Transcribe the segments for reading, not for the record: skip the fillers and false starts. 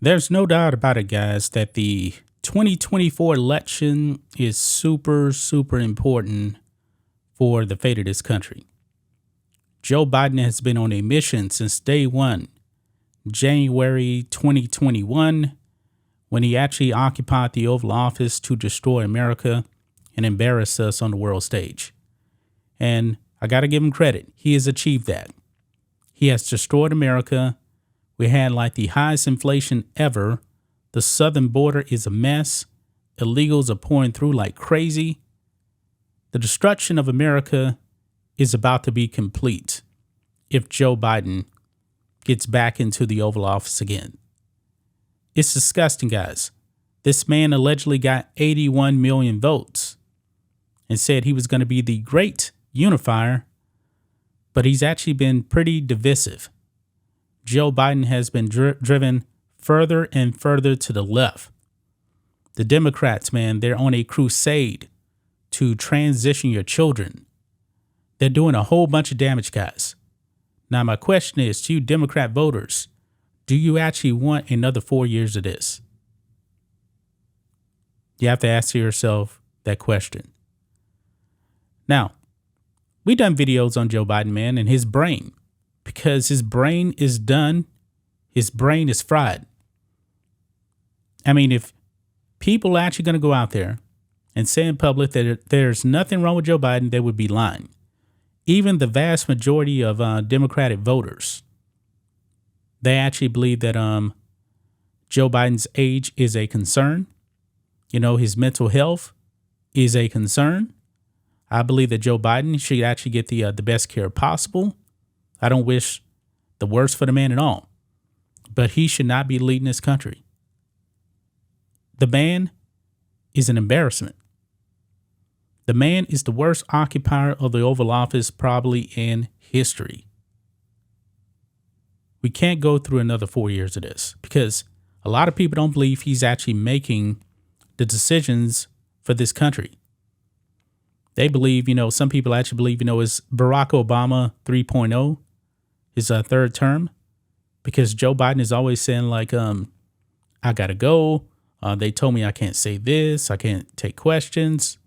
There's no doubt about it, guys, that the 2024 election is super, super important for the fate of this country. Joe Biden has been on a mission since day one, January 2021, when he actually occupied the Oval Office to destroy America and embarrass us on the world stage. And I got to give him credit. He has achieved that. He has destroyed America. We had like the highest inflation ever. The southern border is a mess. Illegals are pouring through like crazy. The destruction of America is about to be complete if Joe Biden gets back into the Oval Office again. It's disgusting, guys. This man allegedly got 81 million votes and said he was going to be the great unifier, but he's actually been pretty divisive. Joe Biden has been driven further and further to the left. The Democrats, man, they're on a crusade to transition your children. They're doing a whole bunch of damage, guys. Now, my question is to you Democrat voters, do you actually want another 4 years of this? You have to ask yourself that question. Now, we done videos on Joe Biden, man, and his brain, because his brain is done. His brain is fried. I mean, if people are actually going to go out there and say in public that there's nothing wrong with Joe Biden, they would be lying. Even the vast majority of Democratic voters, they actually believe that Joe Biden's age is a concern. You know, his mental health is a concern. I believe that Joe Biden should actually get the best care possible. I don't wish the worst for the man at all, but he should not be leading this country. The man is an embarrassment. The man is the worst occupier of the Oval Office probably in history. We can't go through another 4 years of this because a lot of people don't believe he's actually making the decisions for this country. They believe, some people actually believe, it's Barack Obama 3.0, his third term, because Joe Biden is always saying like, I got to go. They told me I can't say this. I can't take questions.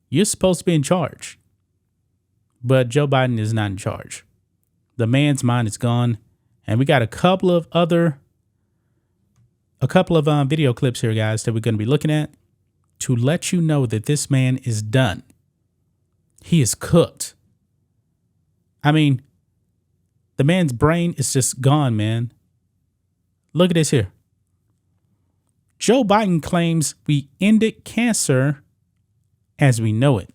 You're supposed to be in charge. But Joe Biden is not in charge. The man's mind is gone. And we got a couple of video clips here, guys, that we're going to be looking at to let you know that this man is done. He is cooked. I mean, the man's brain is just gone, man. Look at this here. Joe Biden claims we ended cancer as we know it.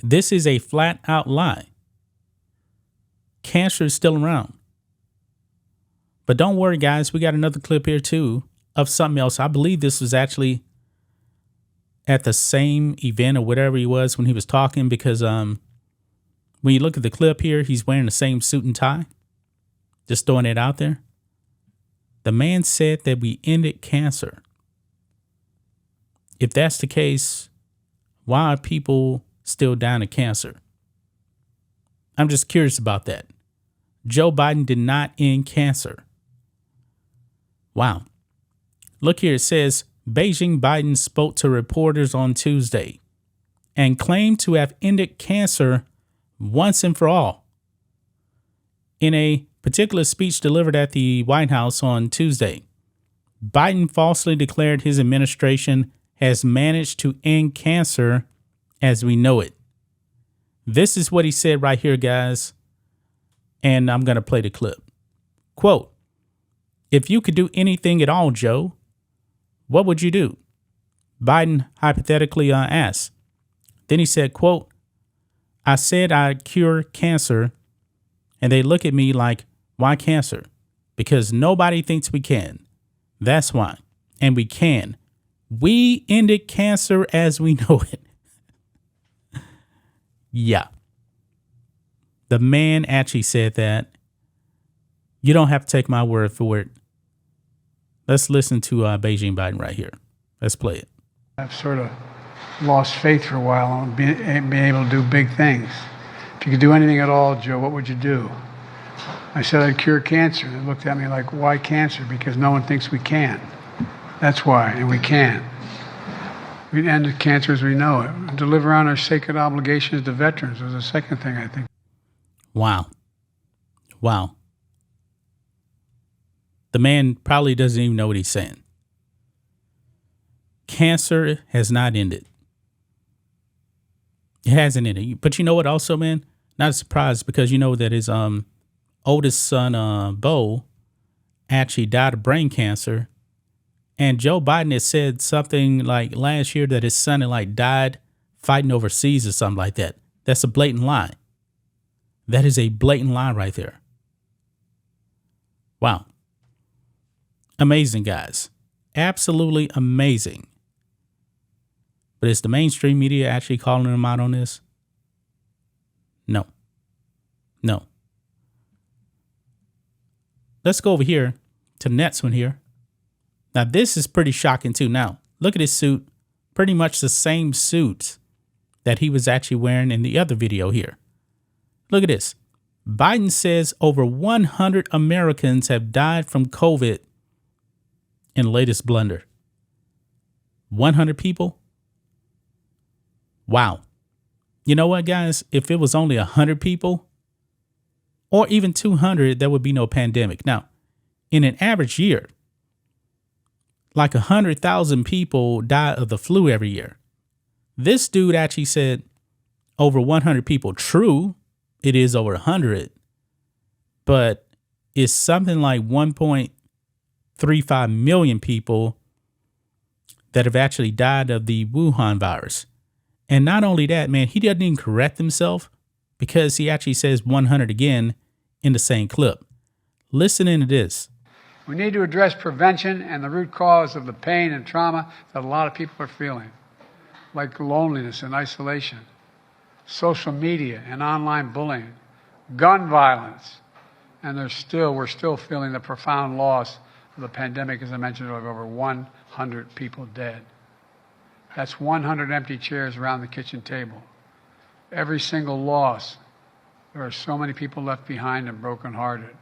This is a flat out lie. Cancer is still around. But don't worry, guys. We got another clip here, too, of something else. I believe this was actually at the same event or whatever he was when he was talking, because when you look at the clip here, he's wearing the same suit and tie. Just throwing it out there. The man said that we ended cancer. If that's the case, why are people still dying of cancer? I'm just curious about that. Joe Biden did not end cancer. Wow. Look here. It says Beijing Biden spoke to reporters on Tuesday and claimed to have ended cancer once and for all. In a particular speech delivered at the White House on Tuesday, Biden falsely declared his administration has managed to end cancer as we know it. This is what he said right here, guys. And I'm going to play the clip. Quote, "If you could do anything at all, Joe, what would you do?" Biden hypothetically asked. Then he said, quote, "I said I'd cure cancer, and they look at me like, why cancer? Because nobody thinks we can. That's why. And we can. We ended cancer as we know it." Yeah. The man actually said that. You don't have to take my word for it. Let's listen to Beijing Biden right here. Let's play it. I've sort of lost faith for a while on being able to do big things. If you could do anything at all, Joe, what would you do? I said I'd cure cancer. They looked at me like, why cancer? Because no one thinks we can. That's why, and we can. We end cancer as we know it. Deliver on our sacred obligations to veterans was the second thing, I think. Wow. Wow. The man probably doesn't even know what he's saying. Cancer has not ended. It hasn't ended. But you know what also, man? Not a surprise, because you know that his oldest son, Bo, actually died of brain cancer. And Joe Biden has said something like last year that his son had like died fighting overseas or something like that. That's a blatant lie. That is a blatant lie right there. Wow. Amazing, guys. Absolutely amazing. But is the mainstream media actually calling him out on this? No. No. Let's go over here to the next one here. Now, this is pretty shocking, too. Now, look at his suit. Pretty much the same suit that he was actually wearing in the other video here. Look at this. Biden says over 100 Americans have died from COVID in the latest blunder. 100 people? Wow. You know what, guys? If it was only 100 people or even 200, there would be no pandemic. Now, in an average year, like 100,000 people die of the flu every year. This dude actually said over 100 people. True, it is over 100, but it's something like 1.35 million people that have actually died of the Wuhan virus. And not only that, man, he doesn't even correct himself, because he actually says 100 again in the same clip. Listen into this. We need to address prevention and the root cause of the pain and trauma that a lot of people are feeling, like loneliness and isolation, social media and online bullying, gun violence, and we're still feeling the profound loss of the pandemic, as I mentioned, of over 100 people dead. That's 100 empty chairs around the kitchen table. Every single loss, there are so many people left behind and brokenhearted.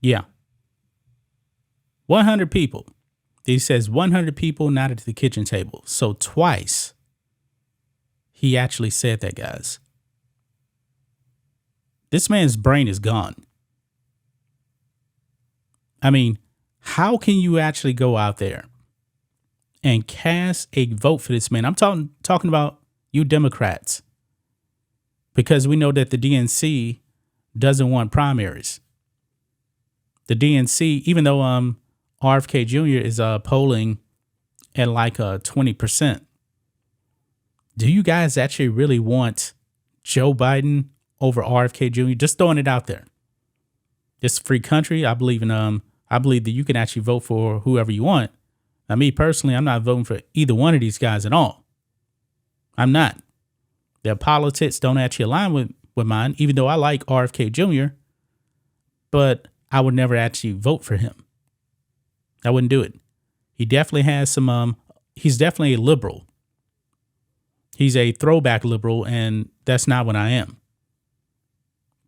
Yeah. 100 people. He says 100 people not at the kitchen table. So twice he actually said that, guys. This man's brain is gone. I mean, how can you actually go out there and cast a vote for this man? I'm talking about you Democrats, because we know that the DNC doesn't want primaries. The DNC, even though RFK Jr. is polling at like 20%. Do you guys actually really want Joe Biden over RFK Jr.? Just throwing it out there. It's a free country. I believe that you can actually vote for whoever you want. Now, me personally, I'm not voting for either one of these guys at all. I'm not. Their politics don't actually align with mine, even though I like RFK Jr., but I would never actually vote for him. I wouldn't do it. He definitely has some, he's definitely a liberal. He's a throwback liberal, and that's not what I am.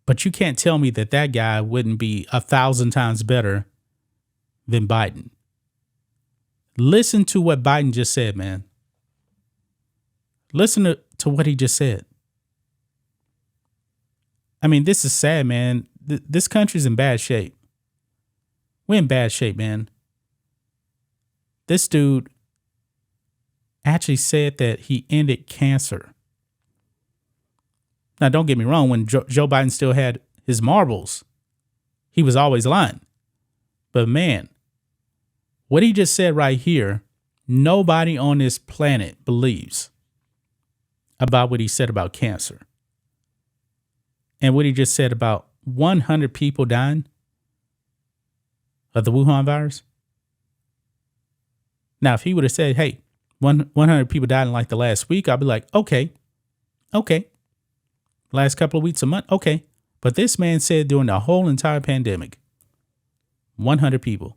But you can't tell me that that guy wouldn't be 1,000 times better than Biden. Listen to what Biden just said, man. Listen to what he just said. I mean, this is sad, man. This country's in bad shape. We're in bad shape, man. This dude actually said that he ended cancer. Now, don't get me wrong. When Joe Biden still had his marbles, he was always lying. But man, what he just said right here, nobody on this planet believes about what he said about cancer. And what he just said about 100 people dying of the Wuhan virus. Now, if he would have said, hey, 100 people died in like the last week, I'd be like, okay. Last couple of weeks, a month, okay. But this man said during the whole entire pandemic, 100 people.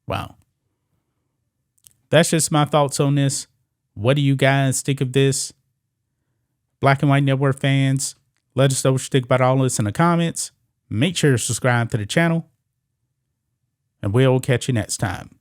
Wow. That's just my thoughts on this. What do you guys think of this? Black and White Network fans, Let us know what you think about all this in the comments. Make sure to subscribe to the channel, and we'll catch you next time.